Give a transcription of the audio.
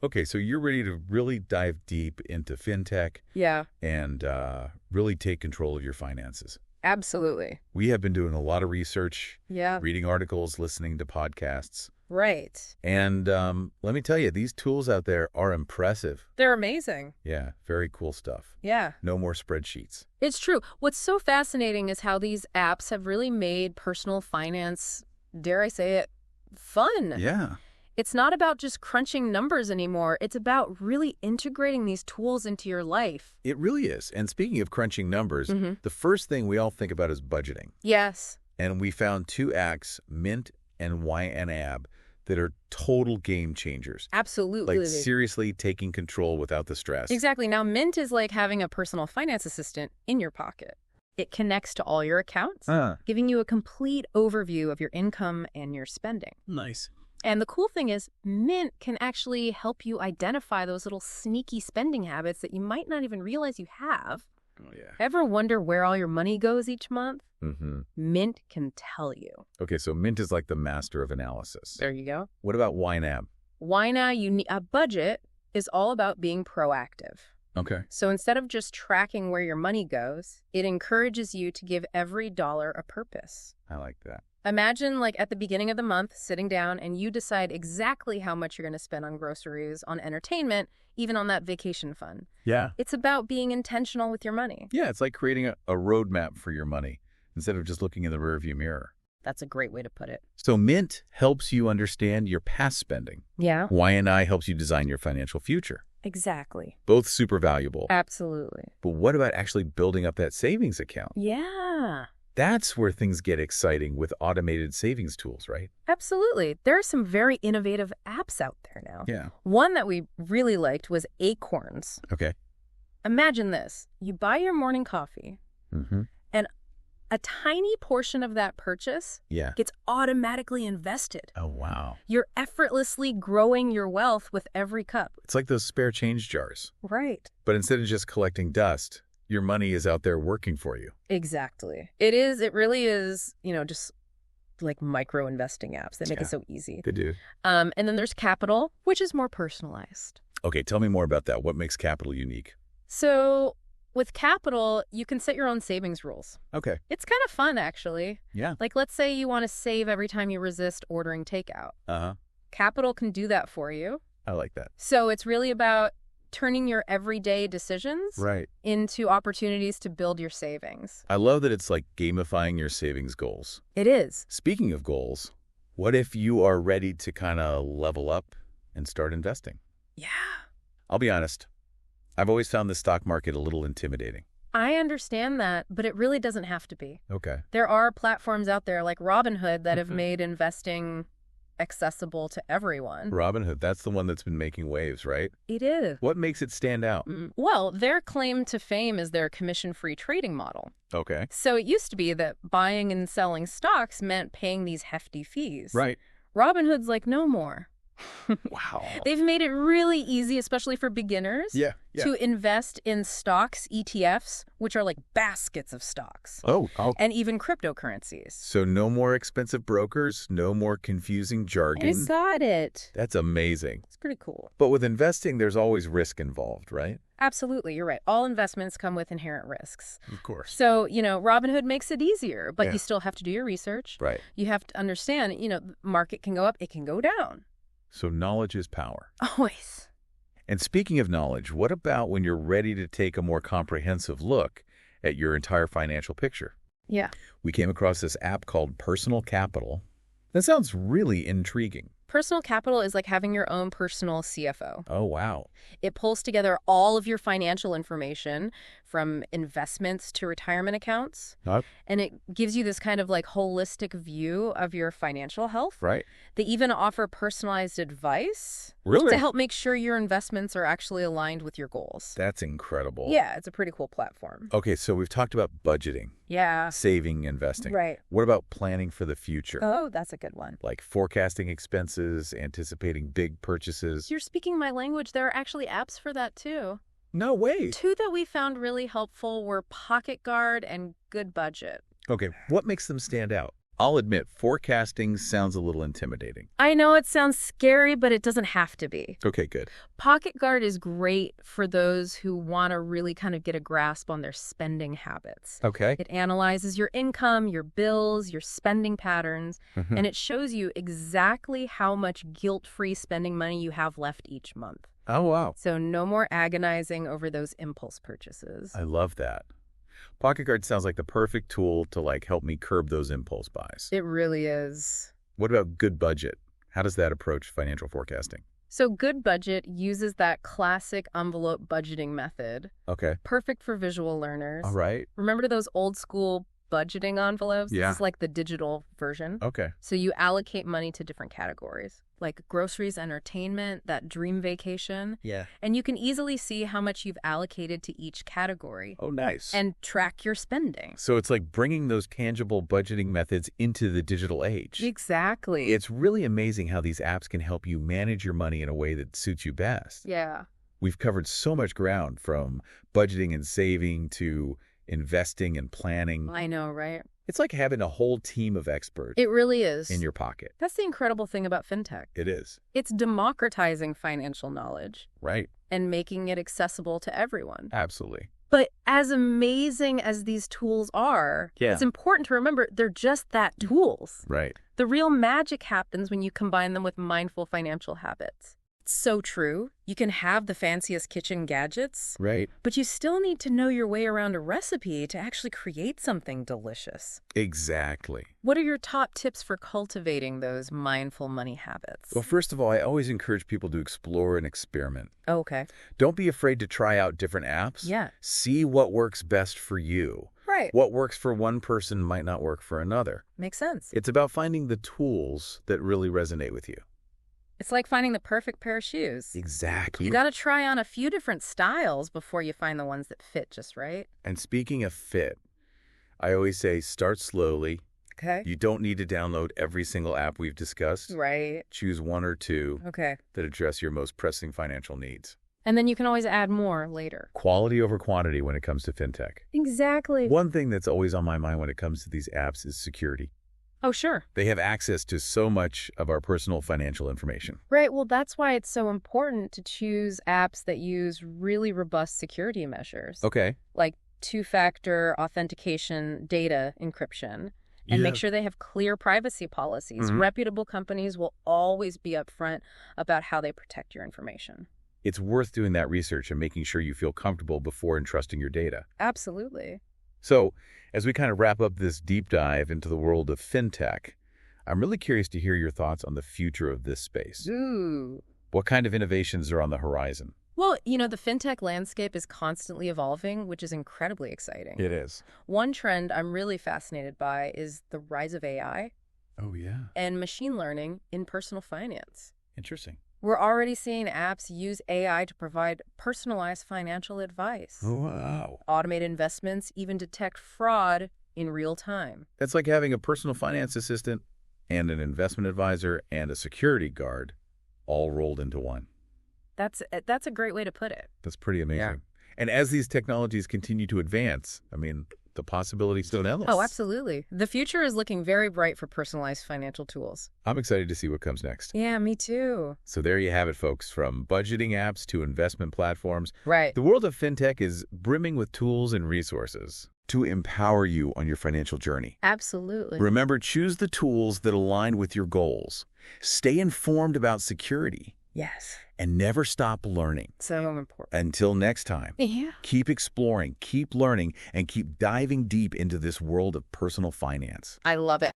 Okay, so you're ready to really dive deep into fintech Yeah, and really take control of your finances. absolutely. We have been doing a lot of research, Yeah, reading articles, listening to podcasts. right. And let me tell you, these tools out there are impressive. They're amazing. Yeah, very cool stuff. Yeah. No more spreadsheets. It's true. What's so fascinating is how these apps have really made personal finance, dare I say it, fun. Yeah. It's not about just crunching numbers anymore. It's about really integrating these tools into your life. It really is. And speaking of crunching numbers, the first thing we all think about is budgeting. Yes. And we found two apps, Mint and YNAB, that are total game changers. Absolutely. Like seriously taking control without the stress. Exactly. Now, Mint is like having a personal finance assistant in your pocket. It connects to all your accounts, giving you a complete overview of your income and your spending. Nice. And the cool thing is, Mint can actually help you identify those little sneaky spending habits that you might not even realize you have. Oh, yeah. Ever wonder where all your money goes each month? Mm-hmm. Mint can tell you. Okay, so Mint is like the master of analysis. There you go. What about YNAB? Why now? A budget is all about being proactive. Okay. So instead of just tracking where your money goes, it encourages you to give every dollar a purpose. I like that. Imagine, like, at the beginning of the month, sitting down and you decide exactly how much you're going to spend on groceries, on entertainment, even on that vacation fund. Yeah. It's about being intentional with your money. Yeah, it's like creating a roadmap for your money instead of just looking in the rearview mirror. That's a great way to put it. So Mint helps you understand your past spending. Yeah. YNI helps you design your financial future. Exactly. Both super valuable. Absolutely. But what about actually building up that savings account? Yeah. That's where things get exciting with automated savings tools, right? Absolutely. There are some very innovative apps out there now. Yeah. One that we really liked was Acorns. Okay. Imagine this. You buy your morning coffee, Mm-hmm. and a tiny portion of that purchase Yeah. gets automatically invested. Oh, wow. You're effortlessly growing your wealth with every cup. It's like those spare change jars. Right. But instead of just collecting dust, your money is out there working for you. Exactly. It really is, just like micro investing apps that make it so easy. They do. And then there's Capital, which is more personalized. Okay, tell me more about that. What makes Capital unique? So with Capital, you can set your own savings rules. Okay. It's kind of fun, actually. Yeah. Like, let's say you want to save every time you resist ordering takeout. Uh-huh. Capital can do that for you. I like that. So it's really about turning your everyday decisions Right. into opportunities to build your savings. I love that it's like gamifying your savings goals. It is. Speaking of goals, what if you are ready to kind of level up and start investing? Yeah. I'll be honest. I've always found the stock market a little intimidating. I understand that, but it really doesn't have to be. Okay. There are platforms out there like Robinhood that have made investing accessible to everyone. Robinhood, that's the one that's been making waves, right? It is. What makes it stand out? Well, their claim to fame is their commission-free trading model. Okay. So it used to be that buying and selling stocks meant paying these hefty fees. Right. Robinhood's like, no more. Wow. They've made it really easy, especially for beginners, to invest in stocks, ETFs, which are like baskets of stocks, Oh. and even cryptocurrencies. So no more expensive brokers, no more confusing jargon. I got it. That's amazing. It's pretty cool. But with investing, there's always risk involved, right? Absolutely, you're right. All investments come with inherent risks. Of course. So, Robinhood makes it easier, but Yeah. you still have to do your research. Right. You have to understand, the market can go up, it can go down. So knowledge is power. Always. And speaking of knowledge, what about when you're ready to take a more comprehensive look at your entire financial picture? Yeah. We came across this app called Personal Capital. That sounds really intriguing. Personal Capital is like having your own personal CFO. Oh, wow. It pulls together all of your financial information from investments to retirement accounts. And it gives you this kind of like holistic view of your financial health. Right. They even offer personalized advice Really? to help make sure your investments are actually aligned with your goals. That's incredible. Yeah, it's a pretty cool platform. Okay, so we've talked about budgeting, Yeah. saving, investing. Right. What about planning for the future? Oh, that's a good one. Like forecasting expenses, anticipating big purchases. You're speaking my language. There are actually apps for that too. No way. Two that we found really helpful were Pocket Guard and Good Budget. Okay, what makes them stand out? I'll admit, forecasting sounds a little intimidating. I know it sounds scary, but it doesn't have to be. Okay, good. Pocket Guard is great for those who want to really kind of get a grasp on their spending habits. Okay. It analyzes your income, your bills, your spending patterns, and it shows you exactly how much guilt-free spending money you have left each month. Oh, wow. So no more agonizing over those impulse purchases. I love that. Pocket Guard sounds like the perfect tool to help me curb those impulse buys. It really is. What about Good Budget? How does that approach financial forecasting? So Good Budget uses that classic envelope budgeting method. Okay. Perfect for visual learners. All right. Remember those old school budgeting envelopes? Yeah. This is like the digital version. Okay. So you allocate money to different categories, like groceries, entertainment, that dream vacation. Yeah. And you can easily see how much you've allocated to each category. Oh, nice. And track your spending. So it's like bringing those tangible budgeting methods into the digital age. Exactly. It's really amazing how these apps can help you manage your money in a way that suits you best. Yeah. We've covered so much ground, from budgeting and saving to investing and planning. I know, right? It's like having a whole team of experts It really is. in your pocket. That's the incredible thing about fintech. It is. It's democratizing financial knowledge Right. and making it accessible to everyone. Absolutely. But as amazing as these tools are, it's important to remember they're just that, tools. Right. The real magic happens when you combine them with mindful financial habits. It's so true. You can have the fanciest kitchen gadgets, Right. but you still need to know your way around a recipe to actually create something delicious. Exactly. What are your top tips for cultivating those mindful money habits? Well, first of all, I always encourage people to explore and experiment. Okay. Don't be afraid to try out different apps. Yeah. See what works best for you. Right. What works for one person might not work for another. Makes sense. It's about finding the tools that really resonate with you. It's like finding the perfect pair of shoes. Exactly. You got to try on a few different styles before you find the ones that fit just right. And speaking of fit, I always say start slowly. Okay. You don't need to download every single app we've discussed. Right. Choose one or two Okay. that address your most pressing financial needs. And then you can always add more later. Quality over quantity when it comes to fintech. Exactly. One thing that's always on my mind when it comes to these apps is security. Oh, sure. They have access to so much of our personal financial information. Right. Well, that's why it's so important to choose apps that use really robust security measures. Okay. Like two-factor authentication, data encryption, and make sure they have clear privacy policies. Reputable companies will always be upfront about how they protect your information. It's worth doing that research and making sure you feel comfortable before entrusting your data. Absolutely. So, as we kind of wrap up this deep dive into the world of fintech, I'm really curious to hear your thoughts on the future of this space. Ooh. What kind of innovations are on the horizon? Well, the fintech landscape is constantly evolving, which is incredibly exciting. It is. One trend I'm really fascinated by is the rise of AI Oh, yeah. and machine learning in personal finance. Interesting. We're already seeing apps use AI to provide personalized financial advice, Oh, wow. automate investments, even detect fraud in real time. That's like having a personal finance assistant and an investment advisor and a security guard all rolled into one. That's a great way to put it. That's pretty amazing. Yeah. And as these technologies continue to advance, the possibilities don't endless. Oh, absolutely. The future is looking very bright for personalized financial tools. I'm excited to see what comes next. Yeah, me too. So there you have it, folks. From budgeting apps to investment platforms, Right. the world of fintech is brimming with tools and resources to empower you on your financial journey. Absolutely. Remember, choose the tools that align with your goals. Stay informed about security. Yes. And never stop learning. So important. Until next time, Yeah. keep exploring, keep learning, and keep diving deep into this world of personal finance. I love it.